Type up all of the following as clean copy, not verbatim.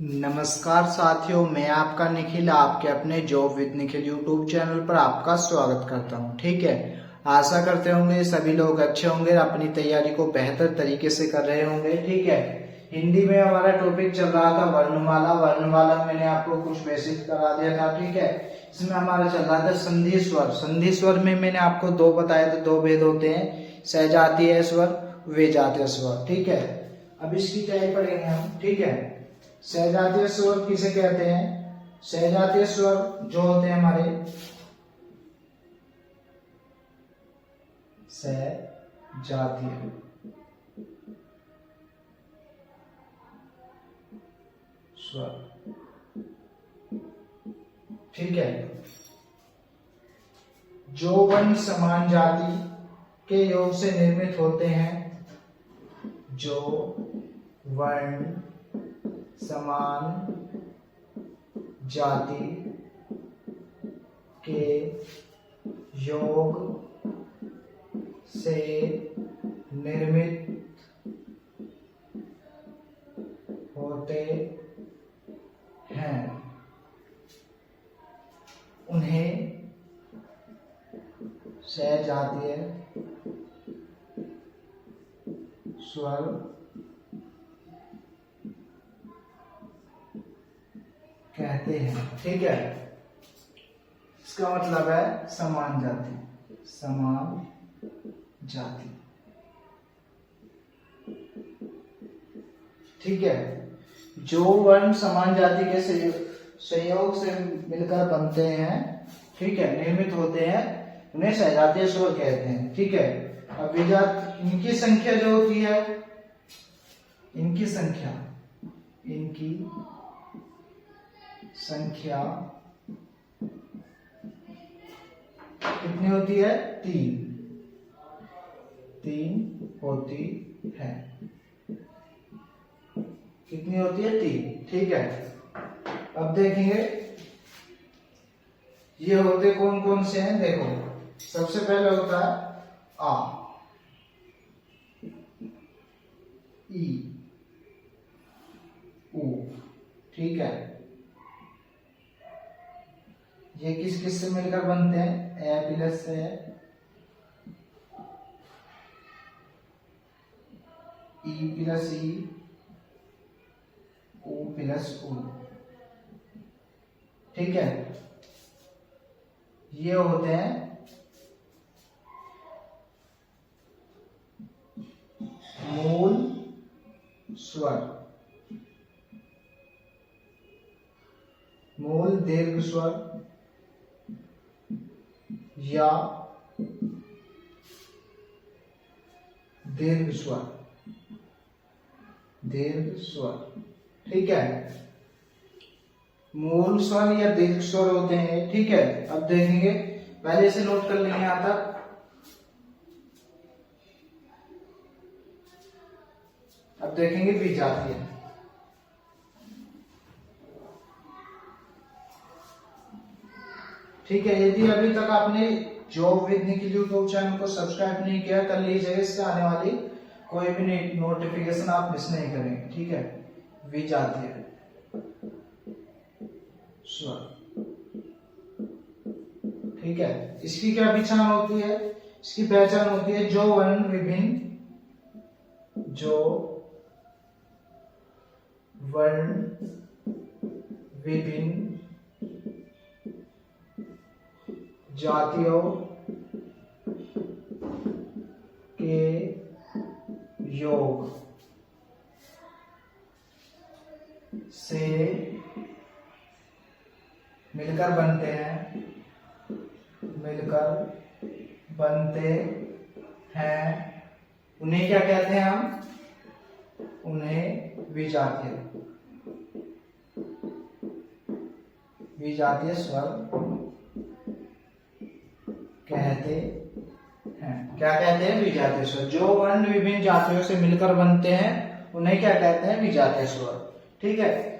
नमस्कार साथियों, मैं आपका निखिल आपके अपने job with Nikhil YouTube channel पर आपका स्वागत करता हूं। ठीक है, आशा करते होंगे सभी लोग अच्छे होंगे, अपनी तैयारी को बेहतर तरीके से कर रहे होंगे। ठीक है, हिंदी में हमारा टॉपिक चल रहा था वर्णमाला। वर्णमाला मैंने आपको कुछ बेसिक करा दिया था। ठीक है, इसमें हमारा चल रहा था संधि स्वर। संधि स्वर में मैंने आपको दो बताए थे, दो भेद होते हैं, सहजातीय स्वर, विजातीय स्वर। ठीक है, अब इसकी तैयारी पढ़ेंगे हम। ठीक है, सहजातीय स्वर किसे कहते हैं? सहजातीय स्वर जो होते हैं हमारे सहजातीय स्वर। ठीक है, जो वर्ण समान जाति के योग से निर्मित होते हैं, जो वर्ण समान जाति के योग से निर्मित होते हैं, उन्हें सहजातीय स्वर कहते हैं। ठीक है, इसका मतलब है समान जाति, समान जाति। ठीक है, जो वर्ण समान जाति के संयोग से मिलकर बनते हैं, ठीक है, निर्मित होते हैं, उन्हें सहजातीय स्वर कहते हैं। ठीक है, अब इनकी संख्या जो होती है, इनकी संख्या कितनी होती है? तीन होती है। कितनी होती है? तीन। ठीक है, अब देखेंगे ये होते कौन कौन से हैं। देखो, सबसे पहले होता है आ, ई, उ। ठीक है, ये किस किस से मिलकर बनते हैं? ए प्लस से, ई प्लस ई, ओ प्लस ओ। ठीक है, ये होते हैं मूल स्वर, मूल दीर्घ स्वर या दीर्घ स्वर। ठीक है, मूल स्वर या दीर्घ स्वर होते हैं। ठीक है, अब देखेंगे, पहले से नोट कर लेंगे यहां तक। अब देखेंगे विजातीय। ठीक है, यदि अभी तक आपने job with Nikhil YouTube channel को सब्सक्राइब नहीं किया, कर लीजिए, इससे आने वाली कोई भी नोटिफिकेशन आप मिस नहीं करेंगे। ठीक है, विजातीय स्वर। ठीक है, इसकी क्या पहचान होती है? इसकी पहचान होती है जो वर्ण विभिन्न जातियों के योग से मिलकर बनते हैं, उन्हें क्या कहते हैं हम? उन्हें विजातीय स्वर कहते हैं। क्या कहते हैं? विजातीय स्वर। जो वर्ण विभिन्न जातियों से मिलकर बनते हैं, उन्हें क्या कहते हैं? विजातीय स्वर। ठीक है,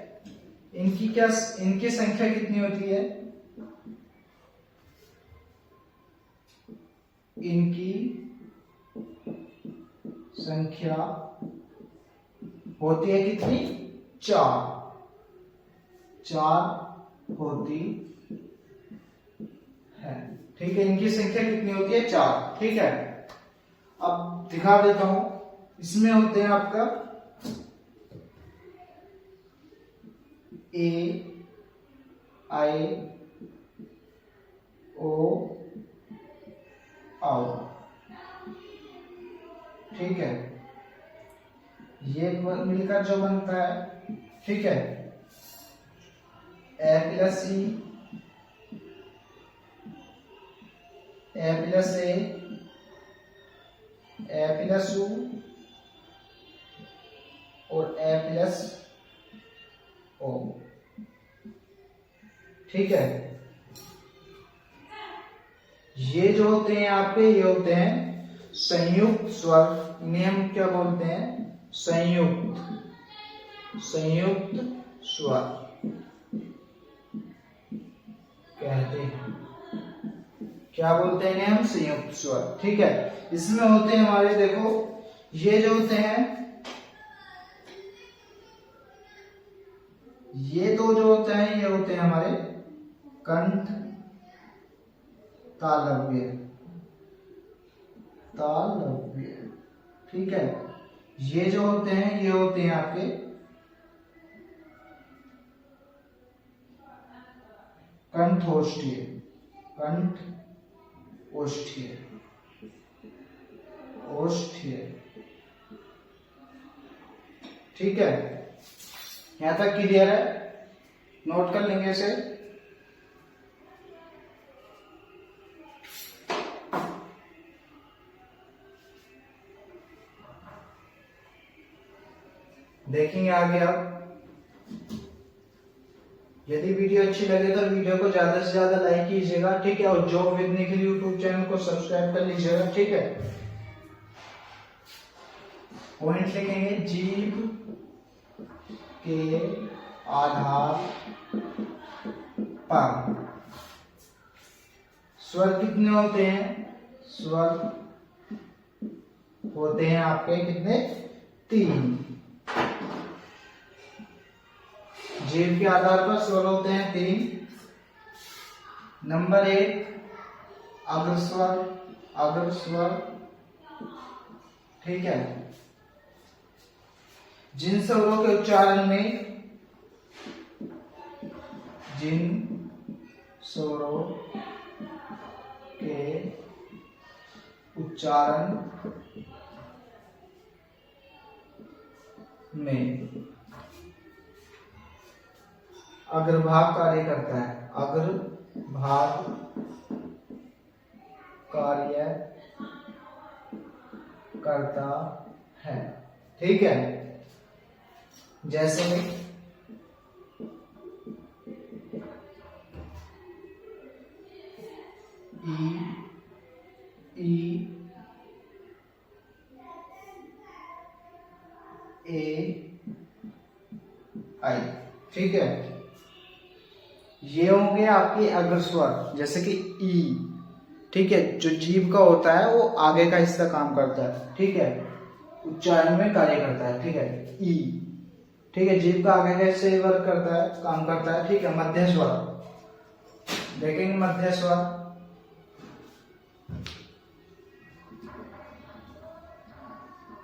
इनकी संख्या कितनी होती है? इनकी संख्या होती है कितनी? 4। 4 होती है। ठीक है, इनकी संख्या कितनी होती है? 4। ठीक है, अब दिखा देता हूं। इसमें होते हैं आपका ए, आई, ओ, आओ। ठीक है, ये मिलकर जो बनता है, ठीक है, A plus E, A plus A plus U और ए प्लस ओ। ठीक है, ये जो होते हैं आपके, ये होते हैं संयुक्त स्वर। इन्हें हम क्या बोलते हैं? संयुक्त स्वर कहते हैं। क्या बोलते हैं इन्हें हम? संयुक्त स्वर। ठीक है, इसमें होते हैं हमारे, देखो ये जो होते हैं, ये दो जो होते हैं, ये होते हैं हमारे कंठ तालव्य। ठीक है, ये जो होते हैं, ये होते हैं आपके कंठोष्ठीय। ठीक है, यहां तक क्लियर है? नोट कर लेंगे इसे। देखेंगे आगे आप। यदि वीडियो अच्छी लगे तो वीडियो को ज्यादा से ज्यादा लाइक कीजिएगा। ठीक है, और job with Nikhil YouTube channel को सब्सक्राइब कर लीजिएगा। ठीक है, पॉइंट लिखेंगे, जीभ के आधार पर स्वर कितने होते हैं? स्वर होते हैं आपके कितने? 3। जीभ के आधार पर स्वर होते हैं 3। नंबर 1 अग्रस्वर। ठीक है, जिन स्वरों के उच्चारण में अग्रभाग कार्य करता है। अग्रभाग कार्य करता है। ठीक है, जैसे ई, ए, आई। ठीक है, ये होंगे आपके अग्रस्वर, जैसे कि ई। ठीक है, जो जीभ का होता है वो आगे का हिस्सा काम करता है। ठीक है, उच्चारण में कार्य करता है। ठीक है, ई। ठीक है, जीभ का आगे का हिस्सा वर्क करता है, काम करता है। ठीक है, मध्य स्वर देखेंगे।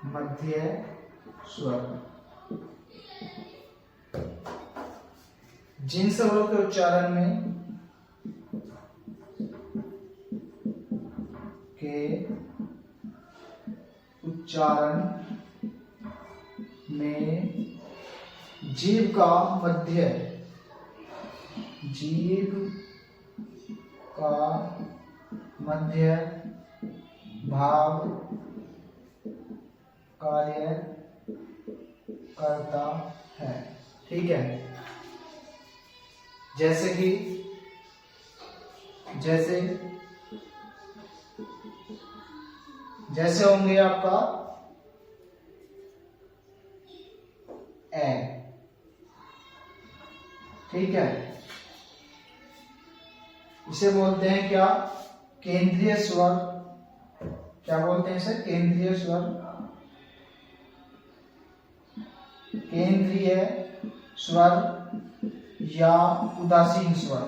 मध्य स्वर, जिन स्वरों के उच्चारण में जीभ का मध्य भाग कार्य करता है। ठीक है, जैसे कि जैसे होंगे आपका ए। ठीक है, इसे बोलते हैं क्या? केंद्रीय स्वर। क्या बोलते हैं इसे? केंद्रीय स्वर। केंद्रीय स्वर या उदासीन स्वर,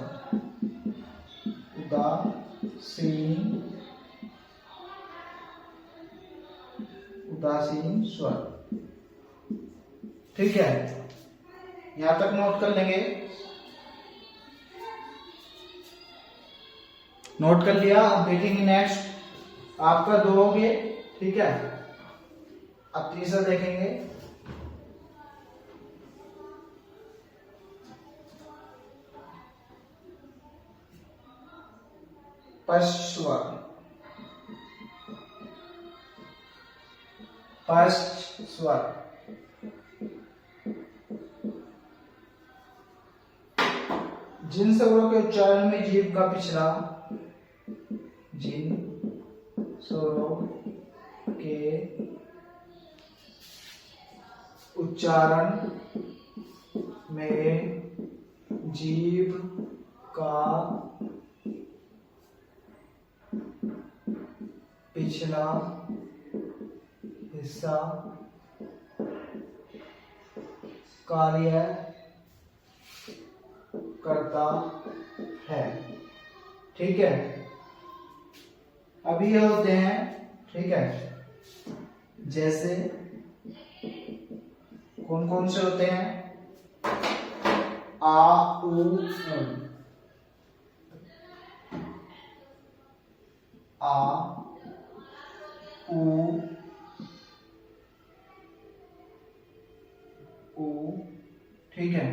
उदासीन स्वर। ठीक है, यहां तक नोट कर लेंगे। नोट कर लिया। अब देखेंगे नेक्स्ट, आपका 2 हो गए। ठीक है, अब तीसरा देखेंगे। पश्चस्वर, पश्चस्वर। जिन स्वरों के उच्चारण में जीभ का पिछला, जिन स्वरों के उच्चारण में जीभ का पिछला हिस्सा कार्य करता है। ठीक है, अभी ये होते हैं। ठीक है, जैसे कौन कौन से होते हैं? आ, उ, आ, उ, ठीक है,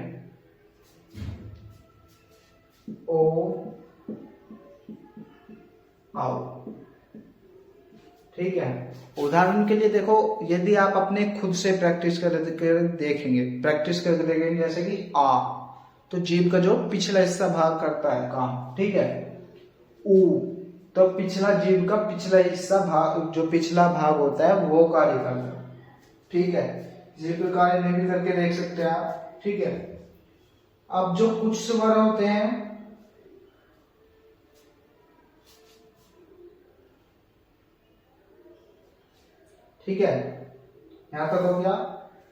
ओ, आओ। ठीक है, उदाहरण के लिए देखो, यदि आप अपने खुद से प्रैक्टिस कर देखेंगे, जैसे कि आ, तो जीभ का जो पिछला हिस्सा भाग करता है काम। ठीक है, उ, तो पिछला जीभ का पिछला हिस्सा भाग, जो पिछला भाग होता है वो कार्य करता है। ठीक है, इसी प्रकार इन्हें भी करके देख सकते हैं आप। ठीक है, अब जो कुछ स्वर होते हैं, ठीक है, यहां तक हो गया।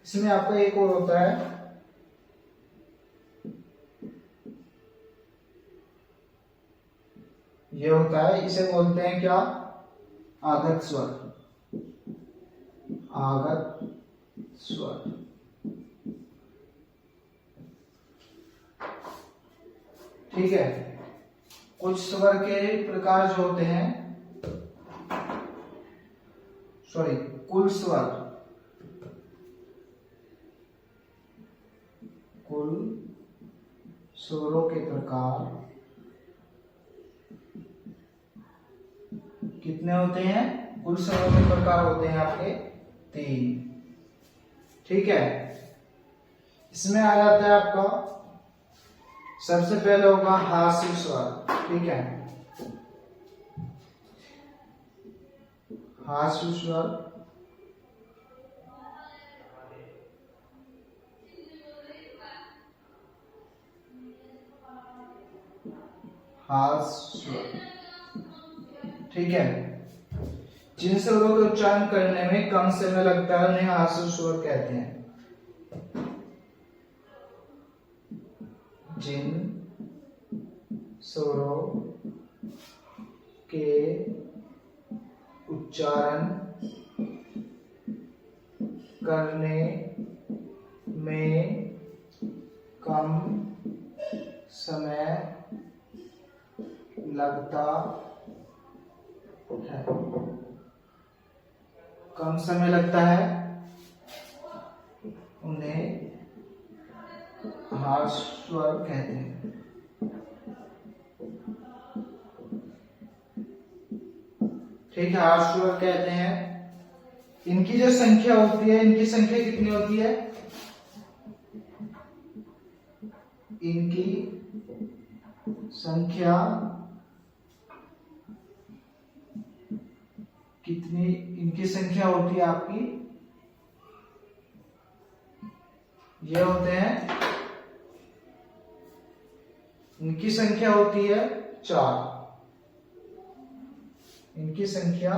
इसमें आपका एक और होता है, ये होता है, इसे बोलते हैं क्या? आगत स्वर, आगत स्वर। ठीक है, कुछ स्वर के प्रकार जो होते हैं, कुल स्वर, कुल स्वरों के प्रकार कितने होते हैं? कुल स्वरों के प्रकार होते हैं आपके 3। ठीक है, इसमें आ जाता है आपका, सबसे पहले होगा हास्य स्वर। ठीक है, हास्य स्वर, हास्य स्वर। ठीक है, जिन स्वरों का उच्चारण करने में कम समय लगता है उन्हें हास्य स्वर कहते हैं। जिन स्वरों के उच्चारण करने में कम समय लगता है, कम समय लगता है, उन्हें हास्य स्वर कहते हैं। ठीक है, हास्य स्वर कहते हैं। इनकी जो संख्या होती है, इनकी संख्या कितनी होती है? इनकी संख्या कितनी, इनकी संख्या होती है आपकी, ये होते हैं, इनकी संख्या होती है 4। इनकी संख्या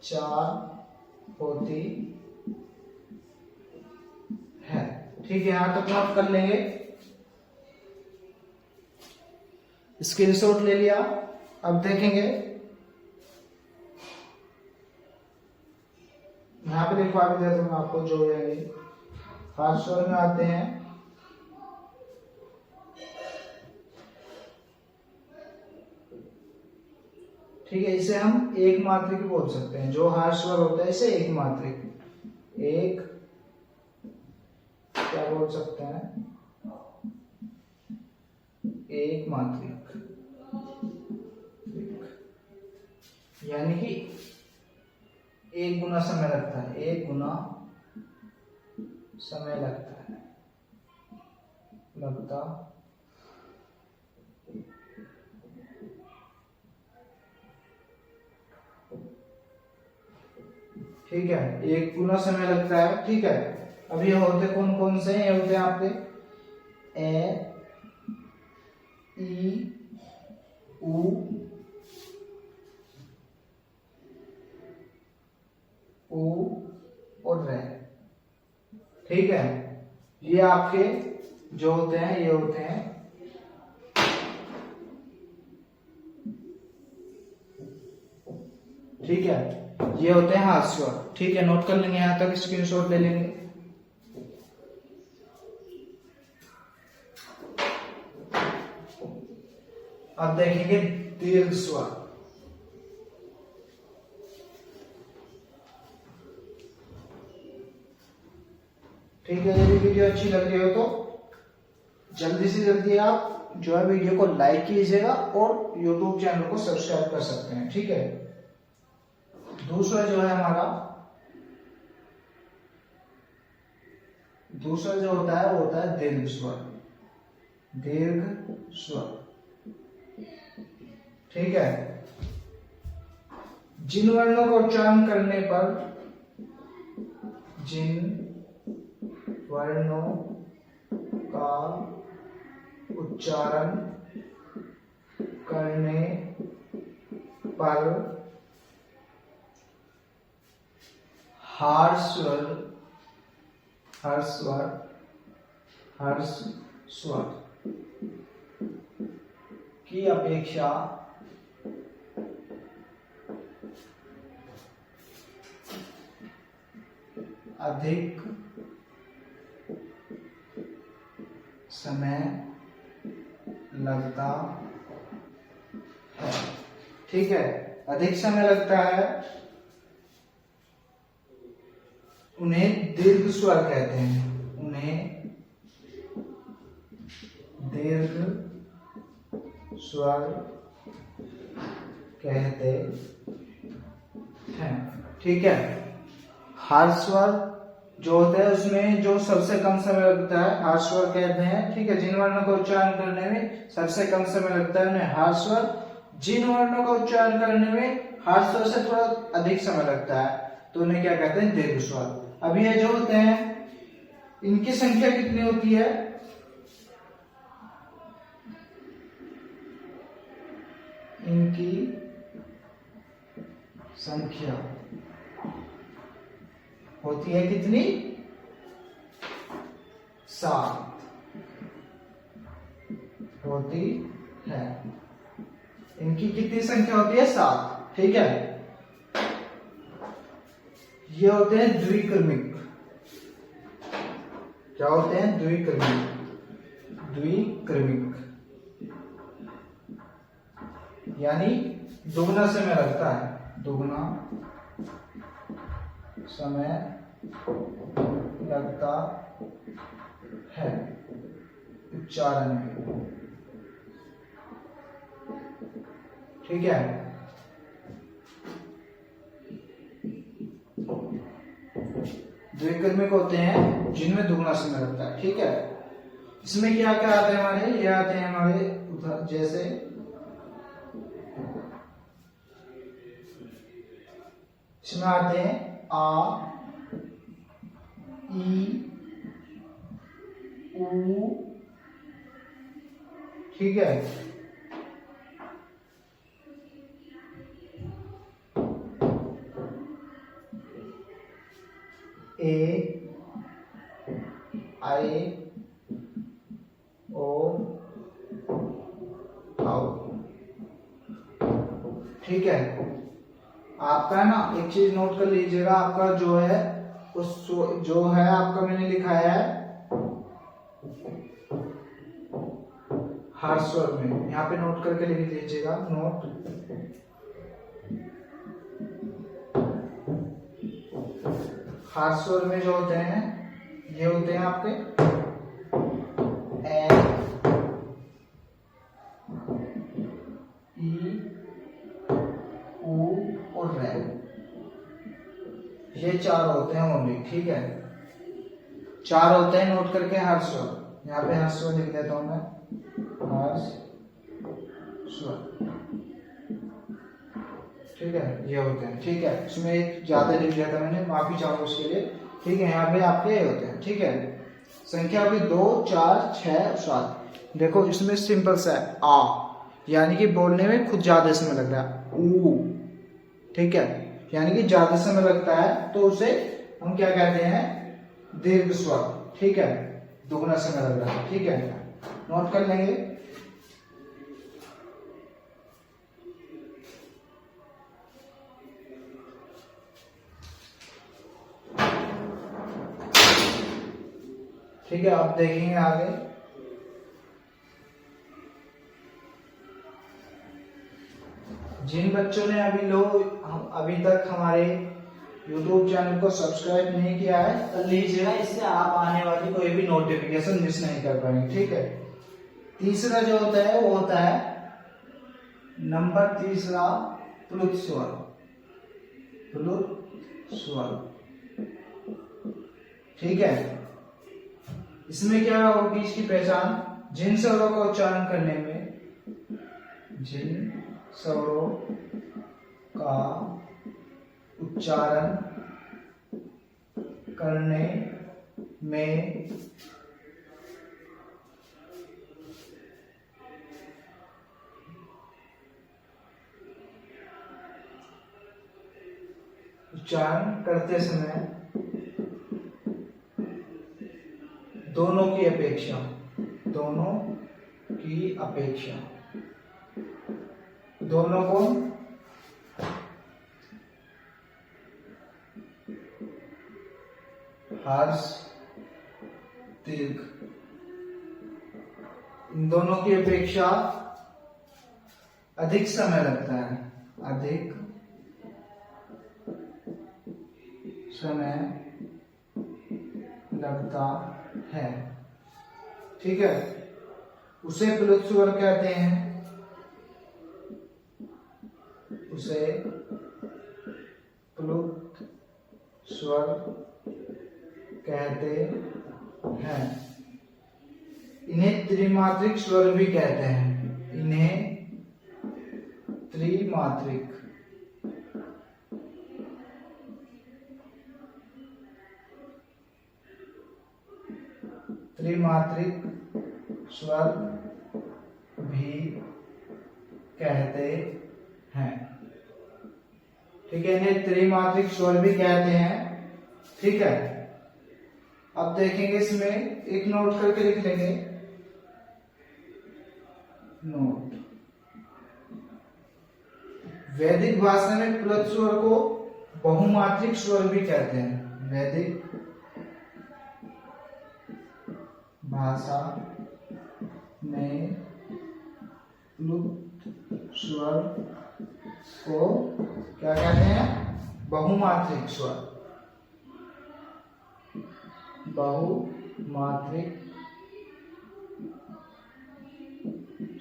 4 होती है। ठीक है, यहां तक नोट कर लेंगे। स्क्रीनशॉट ले लिया। अब देखेंगे यहाँ पे लिखवा भी देता हूँ आपको जो है। हार्श स्वर में आते हैं ठीक है, इसे हम एक मात्रिक बोल सकते हैं। जो हार्श स्वर होता है इसे एक मात्रिक, एक क्या बोल सकते हैं, एक मात्रिक, यानी कि एक गुना समय लगता है, एक गुना समय लगता है, ठीक है, एक गुना समय लगता है। ठीक है, अब ये होते कौन कौन से हैं? ये होते हैं आपके ए, ई, उ, और रे। ठीक है, ये आपके जो होते हैं ये होते हैं ठीक है, ये होते हैं हार्श स्वर। ठीक है, नोट कर लेंगे, यहां तक स्क्रीनशॉट ले लेंगे। अब देखेंगे दीर्घ स्वर। ठीक है, यदि वीडियो अच्छी लग रही हो तो जल्दी से जल्दी आप जो है वीडियो को लाइक कीजिएगा और YouTube चैनल को सब्सक्राइब कर सकते हैं। ठीक है, दूसरा जो है हमारा, दूसरा जो होता है वो होता है दीर्घ स्वर। दीर्घ स्वर, ठीक है, जिन वर्णों का उच्चारण करने पर, जिन वर्णों का उच्चारण करने पर हार्श स्वर, हर्ष स्वर की अपेक्षा अधिक समय लगता है। ठीक है, अधिक समय लगता है, उन्हें दीर्घ स्वर कहते हैं। उन्हें दीर्घ स्वर कहते हैं। ठीक है, हार्श स्वर जो होता है उसमें जो सबसे कम समय लगता है हार्श स्वर कहते हैं। ठीक है, जिन वर्णों का उच्चारण करने में सबसे कम समय लगता है उन्हें हार्श स्वर, जिन वर्णों का उच्चारण करने में हार्श स्वर से थोड़ा अधिक समय लगता है तो उन्हें क्या कहते हैं? दीर्घ स्वर। अब ये जो होते हैं इनकी संख्या कितनी होती है? इनकी संख्या होती है कितनी? 7 होती है। इनकी कितनी संख्या होती है? 7। ठीक है, ये होते हैं द्विक्रमिक। क्या होते हैं? द्विक्रमिक। द्विक्रमिक यानी दोगुना समय लगता है, दोगुना समय लगता है उच्चारण में। ठीक है, द्विक्रमिक होते हैं जिनमें दुगना समय लगता है। ठीक है, इसमें क्या क्या आते हैं हमारे? ये आते हैं हमारे जैसे इसमें आते हैं आ, ई, उ। ठीक है, ए, आई, ओ, औ। ठीक है। आपका ना एक चीज नोट कर लीजिएगा, आपका जो है उस जो है आपका मैंने लिखाया है हर स्वर में, यहाँ पे नोट करके लिख लीजिएगा, नोट हर स्वर में जो होते हैं ये होते हैं आपके ए, ई, उ और रे, ये चार होते हैं ओनली। ठीक है, चार होते हैं, नोट करके हर स्वर, यहाँ पे हर स्वर लिख देता हूं मैं, हर स्वर। ठीक है, ये होते हैं। ठीक है, इसमें एक ज्यादा लिख दिया था मैंने, माफी चाहूंगा उसके लिए। ठीक है, यहाँ पे आपके ये होते हैं। ठीक है, संख्या होगी 2, 4, 6, 7। देखो इसमें सिंपल सा है आ, यानी कि बोलने में खुद ज्यादा समय लग रहा है। ऊ, ठीक है, यानी कि ज्यादा समय लगता है तो उसे हम क्या कहते हैं, दीर्घ स्वर। ठीक है, दुगना समय लग रहा है। ठीक है, नोट कर लेंगे। ठीक है, अब देखेंगे आगे। जिन बच्चों ने अभी तक हमारे YouTube चैनल को सब्सक्राइब नहीं किया है कर लीजिएगा, इससे आप आने वाली कोई भी नोटिफिकेशन मिस नहीं कर पाएंगे। ठीक है, तीसरा जो होता है वो होता है नंबर तीसरा प्लुत स्वर। प्लुत स्वर, ठीक है, इसमें क्या होगी इसकी पहचान, जिन स्वरों का उच्चारण करने में, जिन स्वरों का उच्चारण करने में उच्चारण करते समय दोनों की अपेक्षा, दोनों की अपेक्षा, दोनों को हर्ष, दीर्घ, इन दोनों की अपेक्षा अधिक समय लगता है, अधिक समय लगता है। ठीक है, उसे प्लुत स्वर कहते हैं, उसे प्लुत स्वर कहते हैं। इन्हें त्रिमात्रिक स्वर भी कहते हैं, इन्हें त्रिमात्रिक त्रिमात्रिक स्वर भी कहते हैं। ठीक है, इन्हें त्रिमात्रिक स्वर भी कहते हैं। ठीक है, अब देखेंगे इसमें एक नोट करके लिख लेंगे, नोट। वैदिक भाषा में प्लुत स्वर को बहुमात्रिक स्वर भी कहते हैं। वैदिक भाषा में प्लुत स्वर को क्या कहते हैं, बहुमात्रिक स्वर, बहुमात्रिक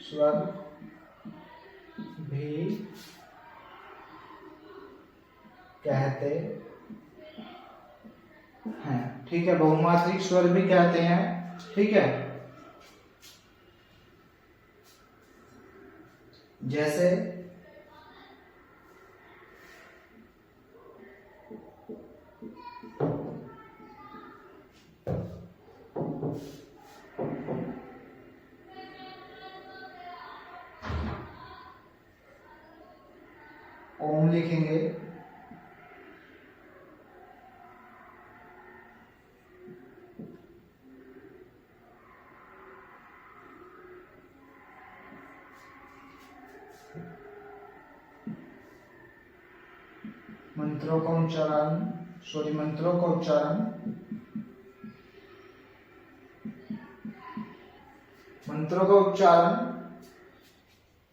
स्वर भी कहते हैं। ठीक है, बहुमात्रिक स्वर भी कहते हैं। ठीक है, जैसे ओम लिखेंगे, मंत्रों का उच्चारण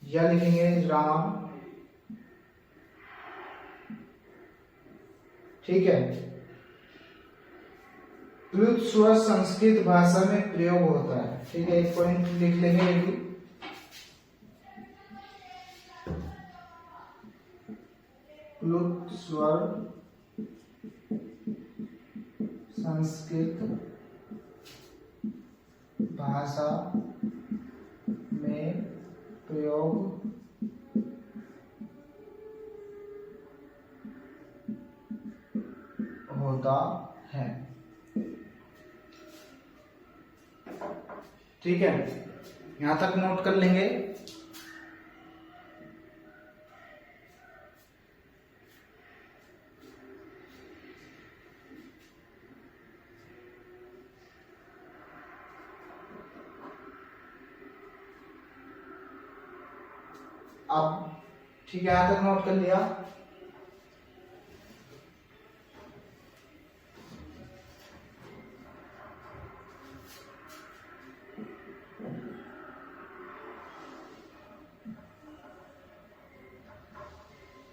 या लिखेंगे राम, ठीक है। प्लुत स्वर संस्कृत भाषा में प्रयोग होता है, ठीक है, एक पॉइंट लिख लेंगे ये भी। प्लुत स्वर संस्कृत भाषा में प्रयोग होता है, ठीक है, यहां तक नोट कर लेंगे। अब ठीक है, यहां तक नोट कर लिया।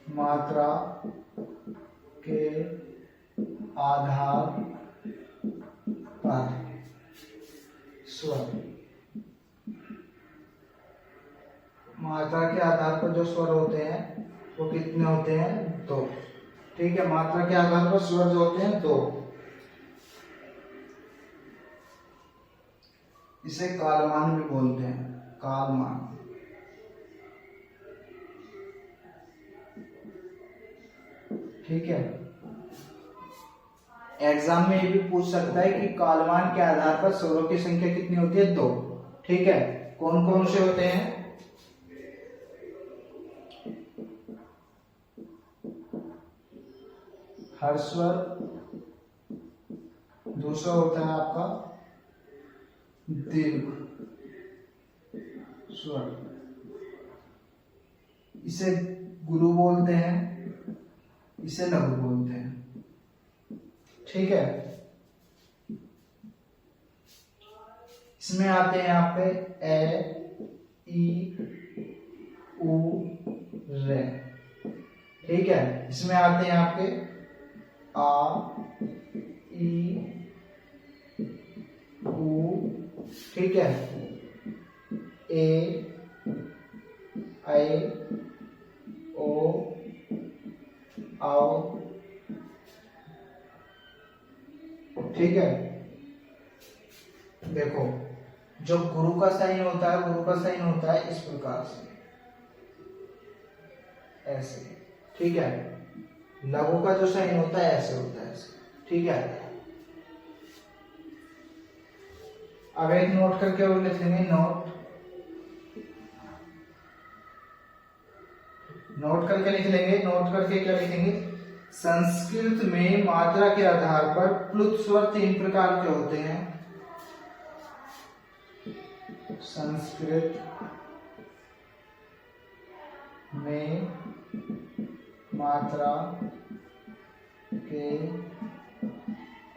मात्रा के आधार पर स्वर, मात्रा के आधार पर जो स्वर होते हैं वो कितने होते हैं? 2, ठीक है। मात्रा के आधार पर स्वर जो होते हैं 2, इसे कालमान भी बोलते हैं, कालमान। ठीक है, एग्जाम में ये भी पूछ सकता है कि कालमान के आधार पर स्वरों की संख्या कितनी होती है? 2, ठीक है। कौन कौन से होते हैं? हर्ष स्वर, दूसरा होता है आपका दीर्घ स्वर, इसे गुरु बोलते हैं, इसे लघु बोलते हैं, ठीक है। इसमें आते हैं यहाँ पे ए, ई, उ, रे, ठीक है। इसमें आते हैं आपके आ, ई, उ, ठीक है, ए, ऐ, ओ, आओ, ठीक है। देखो, जो गुरु का साइन होता है, गुरु का साइन होता है इस प्रकार से, ऐसे, ठीक है। लघु का जो साइन होता है ऐसे होता है, ऐसे, ठीक है। अब एक नोट करके और लिख लेंगे, नोट करके लिख लेंगे। नोट करके क्या लिखेंगे? संस्कृत में मात्रा के आधार पर प्लुत स्वर 3 प्रकार के होते हैं। संस्कृत में मात्रा के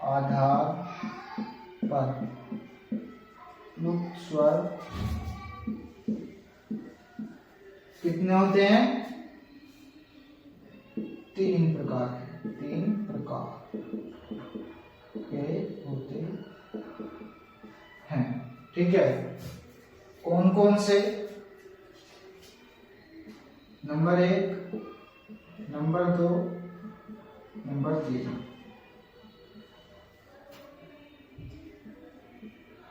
आधार पर प्लुत स्वर कितने होते हैं? 3 प्रकार के, 3 प्रकार के होते हैं, ठीक है। कौन कौन से? Number 1, number 2, number 3।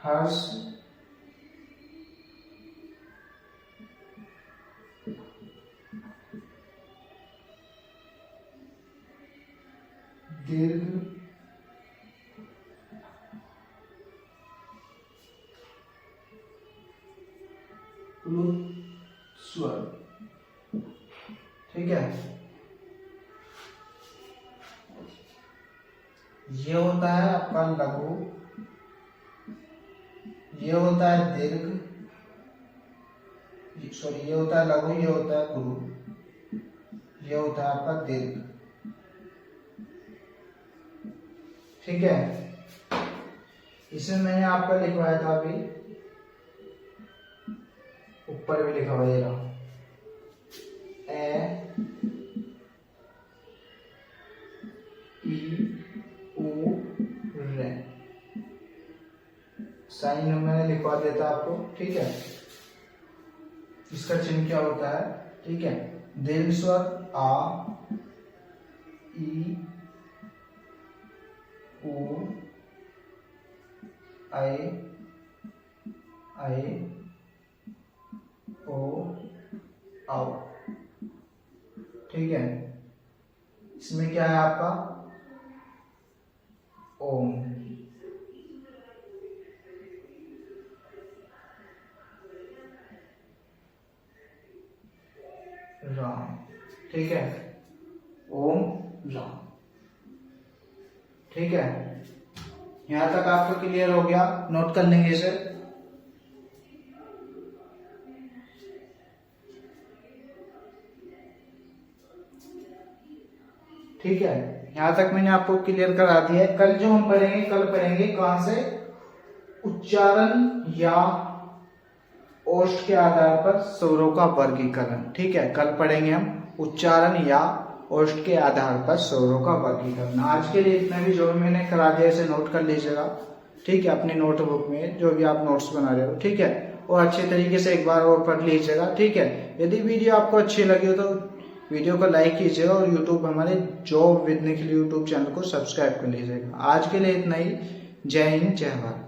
हर्ष, दीर्घ, प्लुत स्वर, ठीक है। ये होता है आपका लघु, ये होता है दीर्घ, सॉरी, ये होता है लघु, ये होता है गुरु, ये होता है आपका दीर्घ, ठीक है, इसमें मैंने आपका लिखवाया था अभी, ऊपर भी लिखा हुआ ये रहा, ए ई उ रे, साइन मैंने लिखवा दिया था आपको। ठीक है, इसका चिन्ह क्या होता है? ठीक है, दीर्घ स्वर आ, ई, उ, ऐ, ओ, औ। ठीक है, इसमें क्या है आपका? ओम। राम। ठीक है, ओम राम। ठीक है, यहां तक आपको क्लियर हो गया? नोट कर लेंगे इसे। ठीक है, यहां तक मैंने आपको क्लियर करा दिया है। कल जो हम पढ़ेंगे, कल पढ़ेंगे कहां से? उच्चारण या ओष्ठ के आधार पर स्वरों का वर्गीकरण। ठीक है, कल पढ़ेंगे हम उच्चारण या ओष्ठ के आधार पर स्वरों का वर्गीकरण। आज के लिए इतना भी जो मैंने करा दिया इसे नोट कर लीजिएगा। ठीक है, अपनी नोटबुक में जो भी आप नोट्स बना रहे हो। ठीक है, और अच्छे तरीके से एक बार और पढ़ लीजिएगा। ठीक है, यदि वीडियो आपको अच्छी लगी हो तो वीडियो को लाइक कीजिएगा और यूट्यूब हमारे job with Nikhil YouTube channel को सब्सक्राइब कर लीजिएगा। आज के लिए इतना ही। जय हिंद, जय भारत।